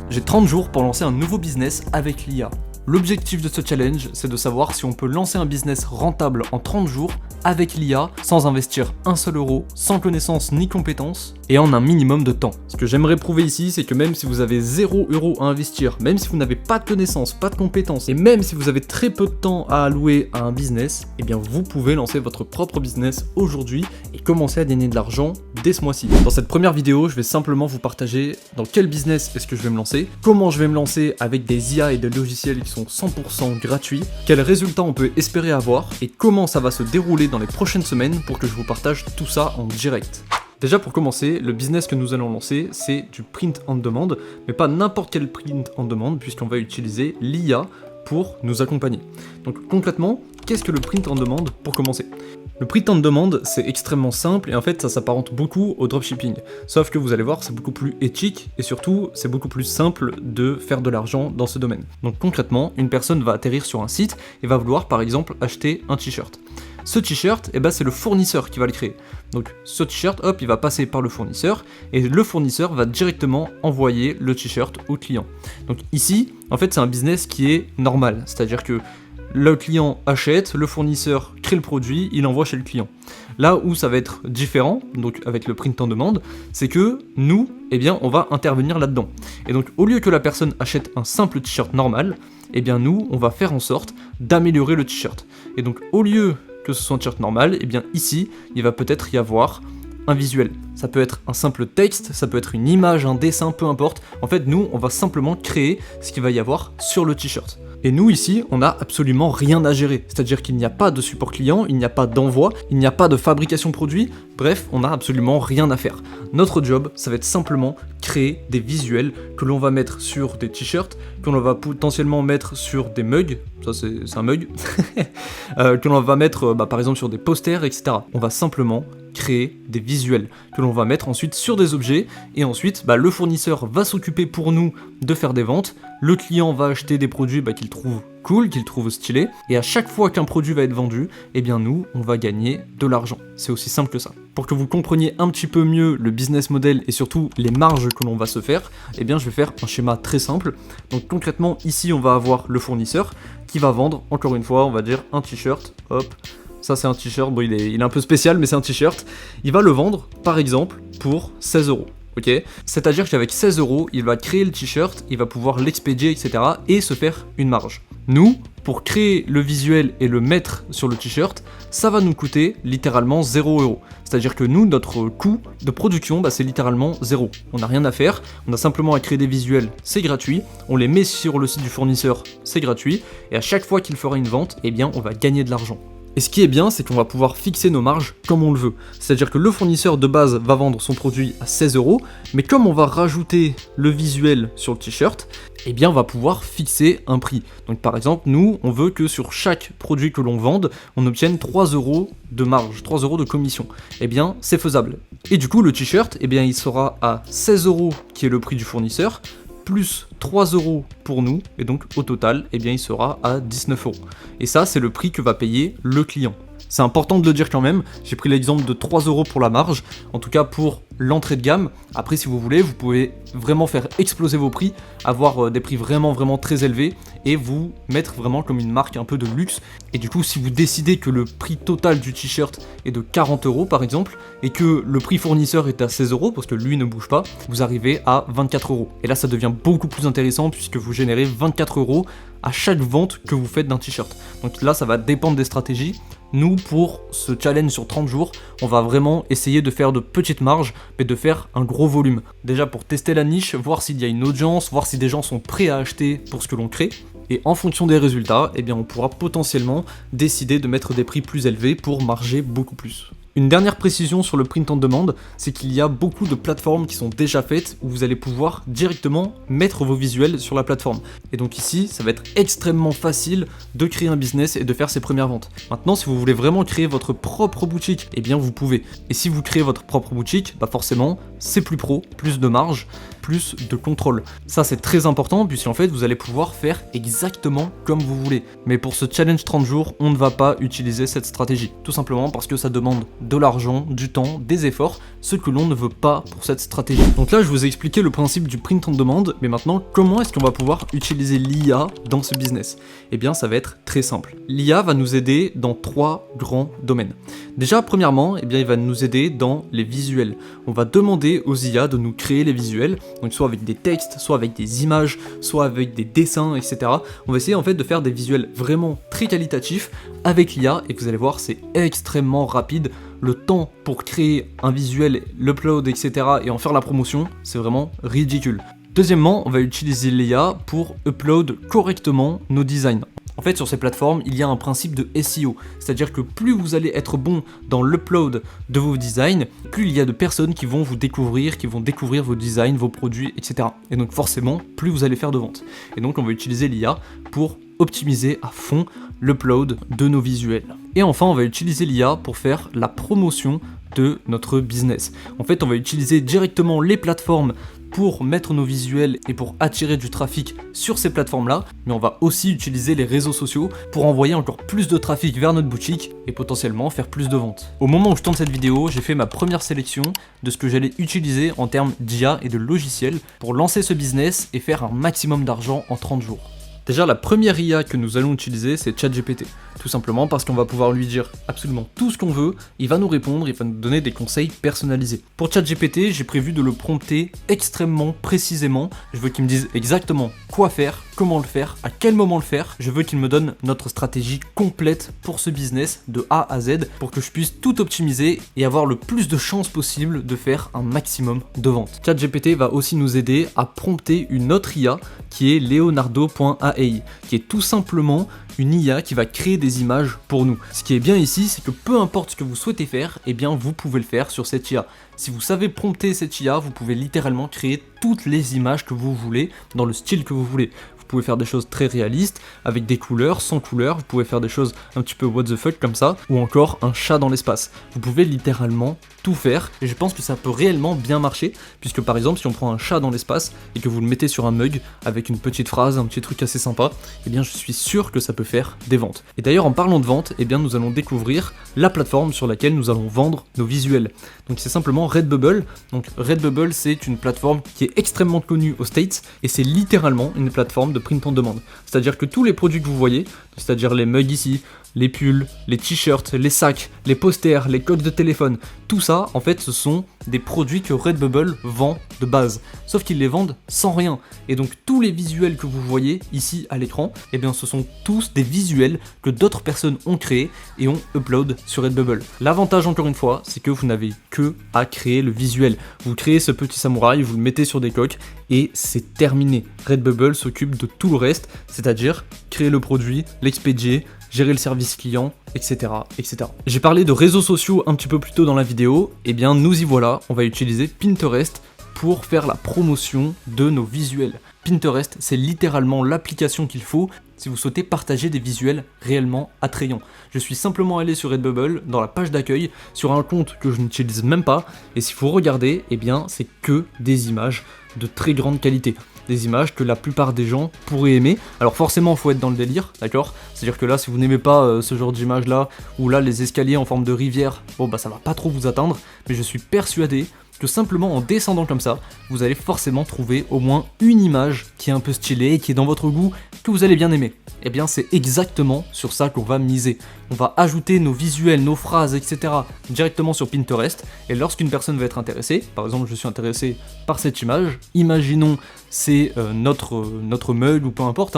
J'ai 30 jours pour lancer un nouveau business avec l'IA. L'objectif de ce challenge, c'est de savoir si on peut lancer un business rentable en 30 jours avec l'IA sans investir un seul euro, sans connaissance ni compétences et en un minimum de temps. Ce que j'aimerais prouver ici, c'est que même si vous avez 0 euro à investir, même si vous n'avez pas de connaissances, pas de compétences et même si vous avez très peu de temps à allouer à un business, eh bien vous pouvez lancer votre propre business aujourd'hui et commencer à gagner de l'argent dès ce mois-ci. Dans cette première vidéo, je vais simplement vous partager dans quel business est-ce que je vais me lancer, comment je vais me lancer avec des IA et des logiciels qui sont 100% gratuits, quels résultats on peut espérer avoir et comment ça va se dérouler dans les prochaines semaines pour que je vous partage tout ça en direct. Déjà pour commencer, le business que nous allons lancer, c'est du print on demand, mais pas n'importe quel print on demand puisqu'on va utiliser l'IA pour nous accompagner. Donc concrètement, qu'est-ce que le print on demand pour commencer ? Le print on demand, c'est extrêmement simple et en fait ça s'apparente beaucoup au dropshipping. Sauf que vous allez voir, c'est beaucoup plus éthique et surtout c'est beaucoup plus simple de faire de l'argent dans ce domaine. Donc concrètement, une personne va atterrir sur un site et va vouloir par exemple acheter un t-shirt. Ce t-shirt, c'est le fournisseur qui va le créer. Donc ce t-shirt, il va passer par le fournisseur et le fournisseur va directement envoyer le t-shirt au client. Donc ici, en fait, c'est un business qui est normal, c'est-à-dire que le client achète, le fournisseur crée le produit, il envoie chez le client. Là où ça va être différent, donc avec le print on demand, c'est que nous, on va intervenir là-dedans. Et donc au lieu que la personne achète un simple t-shirt normal, nous, on va faire en sorte d'améliorer le t-shirt. Et donc au lieu que ce soit un t-shirt normal, ici, il va peut-être y avoir un visuel. Ça peut être un simple texte, ça peut être une image, un dessin, peu importe. En fait, nous, on va simplement créer ce qu'il va y avoir sur le t-shirt. Et nous, ici, on n'a absolument rien à gérer. C'est-à-dire qu'il n'y a pas de support client, il n'y a pas d'envoi, il n'y a pas de fabrication produit. Bref, on n'a absolument rien à faire. Notre job, ça va être simplement créer des visuels que l'on va mettre sur des t-shirts, que l'on va potentiellement mettre sur des mugs, ça c'est un mug, que l'on va mettre par exemple sur des posters, etc. On va simplement créer des visuels que l'on va mettre ensuite sur des objets et ensuite le fournisseur va s'occuper pour nous de faire des ventes, le client va acheter des produits qu'il trouve cool, qu'il trouve stylé et à chaque fois qu'un produit va être vendu, nous on va gagner de l'argent. C'est aussi simple que ça. Pour que vous compreniez un petit peu mieux le business model et surtout les marges que l'on va se faire, je vais faire un schéma très simple. Donc concrètement ici on va avoir le fournisseur qui va vendre, encore une fois on va dire un t-shirt, ça c'est un t-shirt, il est un peu spécial mais c'est un t-shirt, il va le vendre par exemple pour 16 euros. Okay. C'est-à-dire qu'avec 16 euros, il va créer le t-shirt, il va pouvoir l'expédier, etc. et se faire une marge. Nous, pour créer le visuel et le mettre sur le t-shirt, ça va nous coûter littéralement 0 euros. C'est-à-dire que nous, notre coût de production, c'est littéralement 0. On n'a rien à faire, on a simplement à créer des visuels, c'est gratuit, on les met sur le site du fournisseur, c'est gratuit, et à chaque fois qu'il fera une vente, on va gagner de l'argent. Et ce qui est bien, c'est qu'on va pouvoir fixer nos marges comme on le veut. C'est-à-dire que le fournisseur de base va vendre son produit à 16 euros, mais comme on va rajouter le visuel sur le t-shirt, on va pouvoir fixer un prix. Donc par exemple, nous, on veut que sur chaque produit que l'on vende, on obtienne 3 euros de marge, 3 euros de commission. C'est faisable. Et du coup, le t-shirt, il sera à 16 euros qui est le prix du fournisseur, plus 3 euros pour nous, et donc au total, il sera à 19 euros. Et ça, c'est le prix que va payer le client. C'est important de le dire quand même, j'ai pris l'exemple de 3 euros pour la marge, en tout cas pour l'entrée de gamme. Après, si vous voulez, vous pouvez vraiment faire exploser vos prix, avoir des prix vraiment très élevés, et vous mettre vraiment comme une marque un peu de luxe. Et du coup, si vous décidez que le prix total du t-shirt est de 40 euros par exemple, et que le prix fournisseur est à 16 euros, parce que lui ne bouge pas, vous arrivez à 24 euros. Et là, ça devient beaucoup plus intéressant, puisque vous générez 24 euros à chaque vente que vous faites d'un t-shirt. Donc là, ça va dépendre des stratégies. Nous, pour ce challenge sur 30 jours, on va vraiment essayer de faire de petites marges, mais de faire un gros volume. Déjà pour tester la niche, voir s'il y a une audience, voir si des gens sont prêts à acheter pour ce que l'on crée. Et en fonction des résultats, on pourra potentiellement décider de mettre des prix plus élevés pour marger beaucoup plus. Une dernière précision sur le print on demand, c'est qu'il y a beaucoup de plateformes qui sont déjà faites où vous allez pouvoir directement mettre vos visuels sur la plateforme. Et donc ici, ça va être extrêmement facile de créer un business et de faire ses premières ventes. Maintenant, si vous voulez vraiment créer votre propre boutique, vous pouvez. Et si vous créez votre propre boutique, forcément, c'est plus pro, plus de marge, plus de contrôle. Ça c'est très important puisqu'en fait vous allez pouvoir faire exactement comme vous voulez. Mais pour ce challenge 30 jours, on ne va pas utiliser cette stratégie. Tout simplement parce que ça demande de l'argent, du temps, des efforts, ce que l'on ne veut pas pour cette stratégie. Donc là je vous ai expliqué le principe du print on demand, mais maintenant comment est-ce qu'on va pouvoir utiliser l'IA dans ce business? Eh bien ça va être très simple. L'IA va nous aider dans 3 grands domaines. Déjà premièrement, eh bien il va nous aider dans les visuels. On va demander aux IA de nous créer les visuels, donc soit avec des textes, soit avec des images, soit avec des dessins, etc. On va essayer en fait de faire des visuels vraiment très qualitatifs avec l'IA, et vous allez voir c'est extrêmement rapide. Le temps pour créer un visuel, l'upload, etc. et en faire la promotion, c'est vraiment ridicule. Deuxièmement, on va utiliser l'IA pour upload correctement nos designs. En fait, sur ces plateformes, il y a un principe de SEO, c'est-à-dire que plus vous allez être bon dans l'upload de vos designs, plus il y a de personnes qui vont vous découvrir, qui vont découvrir vos designs, vos produits, etc. Et donc forcément, plus vous allez faire de ventes. Et donc on va utiliser l'IA pour optimiser à fond l'upload de nos visuels. Et enfin, on va utiliser l'IA pour faire la promotion de notre business. En fait, on va utiliser directement les plateformes pour mettre nos visuels et pour attirer du trafic sur ces plateformes-là, mais on va aussi utiliser les réseaux sociaux pour envoyer encore plus de trafic vers notre boutique et potentiellement faire plus de ventes. Au moment où je tourne cette vidéo, j'ai fait ma première sélection de ce que j'allais utiliser en termes d'IA et de logiciels pour lancer ce business et faire un maximum d'argent en 30 jours. Déjà, la première IA que nous allons utiliser, c'est ChatGPT. Tout simplement parce qu'on va pouvoir lui dire absolument tout ce qu'on veut, il va nous répondre, il va nous donner des conseils personnalisés. Pour ChatGPT, j'ai prévu de le prompter extrêmement précisément. Je veux qu'il me dise exactement quoi faire, comment le faire, à quel moment le faire. Je veux qu'il me donne notre stratégie complète pour ce business de A à Z pour que je puisse tout optimiser et avoir le plus de chances possible de faire un maximum de ventes. ChatGPT va aussi nous aider à prompter une autre IA qui est Leonardo.ai, qui est tout simplement une IA qui va créer des images pour nous. Ce qui est bien ici, c'est que peu importe ce que vous souhaitez faire, eh bien vous pouvez le faire sur cette IA. Si vous savez prompter cette IA, vous pouvez littéralement créer toutes les images que vous voulez, dans le style que vous voulez. Vous pouvez faire des choses très réalistes, avec des couleurs, sans couleurs, vous pouvez faire des choses un petit peu what the fuck comme ça, ou encore un chat dans l'espace. Vous pouvez littéralement tout faire, et je pense que ça peut réellement bien marcher, puisque par exemple si on prend un chat dans l'espace, et que vous le mettez sur un mug, avec une petite phrase, un petit truc assez sympa, eh bien je suis sûr que ça peut faire des ventes. Et d'ailleurs en parlant de ventes, eh bien nous allons découvrir la plateforme sur laquelle nous allons vendre nos visuels. Donc c'est simplement Redbubble. Donc Redbubble c'est une plateforme qui est extrêmement connue aux States, et c'est littéralement une plateforme de print on demand. C'est-à-dire que tous les produits que vous voyez, c'est-à-dire les mugs ici, les pulls, les t-shirts, les sacs, les posters, les coques de téléphone, tout ça, en fait, ce sont des produits que Redbubble vend de base. Sauf qu'ils les vendent sans rien. Et donc, tous les visuels que vous voyez ici à l'écran, eh bien, ce sont tous des visuels que d'autres personnes ont créés et ont upload sur Redbubble. L'avantage, encore une fois, c'est que vous n'avez que à créer le visuel. Vous créez ce petit samouraï, vous le mettez sur des coques et c'est terminé. Redbubble s'occupe de tout le reste, c'est-à-dire créer le produit, l'expédier, gérer le service client, etc., etc. J'ai parlé de réseaux sociaux un petit peu plus tôt dans la vidéo, et bien nous y voilà, on va utiliser Pinterest pour faire la promotion de nos visuels. Pinterest, c'est littéralement l'application qu'il faut si vous souhaitez partager des visuels réellement attrayants. Je suis simplement allé sur Redbubble, dans la page d'accueil, sur un compte que je n'utilise même pas, et si vous regardez, eh bien c'est que des images de très grande qualité. Des images que la plupart des gens pourraient aimer. Alors forcément, il faut être dans le délire, d'accord? C'est-à-dire que là, si vous n'aimez pas ce genre d'image là, ou là, les escaliers en forme de rivière, bon bah ça va pas trop vous atteindre, mais je suis persuadé que simplement en descendant comme ça, vous allez forcément trouver au moins une image qui est un peu stylée, qui est dans votre goût, que vous allez bien aimer. Eh bien c'est exactement sur ça qu'on va miser. On va ajouter nos visuels, nos phrases, etc. directement sur Pinterest, et lorsqu'une personne va être intéressée, par exemple je suis intéressé par cette image, imaginons c'est notre mug ou peu importe,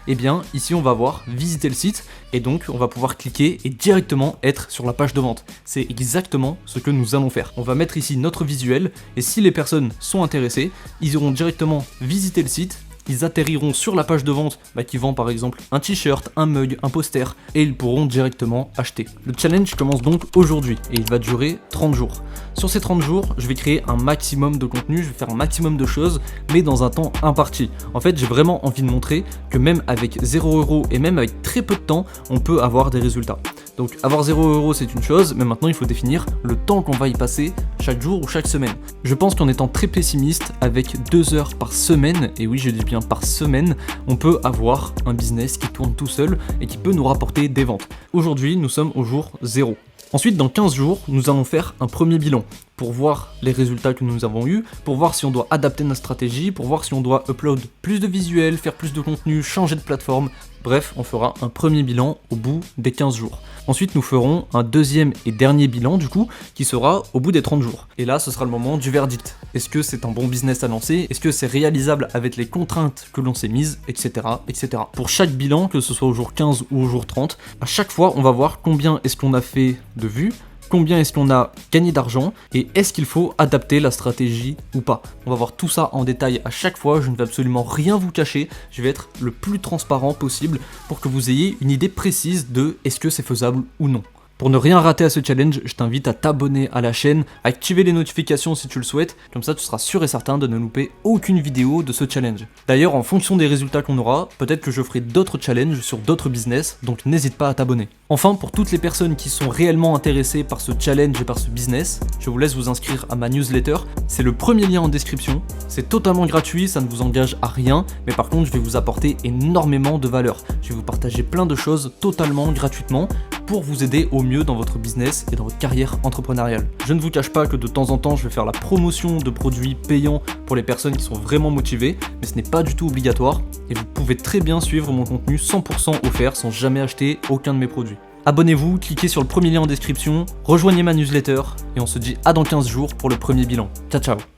eh bien ici on va voir visiter le site, et donc on va pouvoir cliquer et directement être sur la page de vente. C'est exactement ce que nous allons faire. On va mettre ici notre visuel, et si les personnes sont intéressées, ils iront directement visiter le site, ils atterriront sur la page de vente qui vend par exemple un t-shirt, un mug, un poster, et ils pourront directement acheter. Le challenge commence donc aujourd'hui et il va durer 30 jours. Sur ces 30 jours, je vais créer un maximum de contenu, je vais faire un maximum de choses, mais dans un temps imparti. En fait, j'ai vraiment envie de montrer que même avec 0€ et même avec très peu de temps, on peut avoir des résultats. Donc avoir 0 € c'est une chose, mais maintenant il faut définir le temps qu'on va y passer chaque jour ou chaque semaine. Je pense qu'en étant très pessimiste, avec 2 heures par semaine, et oui je dis bien par semaine, on peut avoir un business qui tourne tout seul et qui peut nous rapporter des ventes. Aujourd'hui nous sommes au jour 0. Ensuite, dans 15 jours, nous allons faire un premier bilan pour voir les résultats que nous avons eus, pour voir si on doit adapter notre stratégie, pour voir si on doit upload plus de visuels, faire plus de contenu, changer de plateforme. Bref, on fera un premier bilan au bout des 15 jours. Ensuite, nous ferons un deuxième et dernier bilan, du coup, qui sera au bout des 30 jours. Et là, ce sera le moment du verdict. Est-ce que c'est un bon business à lancer? Est-ce que c'est réalisable avec les contraintes que l'on s'est mises, etc., etc. Pour chaque bilan, que ce soit au jour 15 ou au jour 30, à chaque fois, on va voir combien est-ce qu'on a fait de vues, combien est-ce qu'on a gagné d'argent et est-ce qu'il faut adapter la stratégie ou pas. On va voir tout ça en détail à chaque fois, je ne vais absolument rien vous cacher, je vais être le plus transparent possible pour que vous ayez une idée précise de est-ce que c'est faisable ou non. Pour ne rien rater à ce challenge, je t'invite à t'abonner à la chaîne, à activer les notifications si tu le souhaites, comme ça tu seras sûr et certain de ne louper aucune vidéo de ce challenge. D'ailleurs, en fonction des résultats qu'on aura, peut-être que je ferai d'autres challenges sur d'autres business, donc n'hésite pas à t'abonner. Enfin, pour toutes les personnes qui sont réellement intéressées par ce challenge et par ce business, je vous laisse vous inscrire à ma newsletter, c'est le premier lien en description, c'est totalement gratuit, ça ne vous engage à rien, mais par contre je vais vous apporter énormément de valeur. Je vais vous partager plein de choses totalement gratuitement pour vous aider au mieux dans votre business et dans votre carrière entrepreneuriale. Je ne vous cache pas que de temps en temps, je vais faire la promotion de produits payants pour les personnes qui sont vraiment motivées, mais ce n'est pas du tout obligatoire et vous pouvez très bien suivre mon contenu 100% offert sans jamais acheter aucun de mes produits. Abonnez-vous, cliquez sur le premier lien en description, rejoignez ma newsletter et on se dit à dans 15 jours pour le premier bilan. Ciao ciao.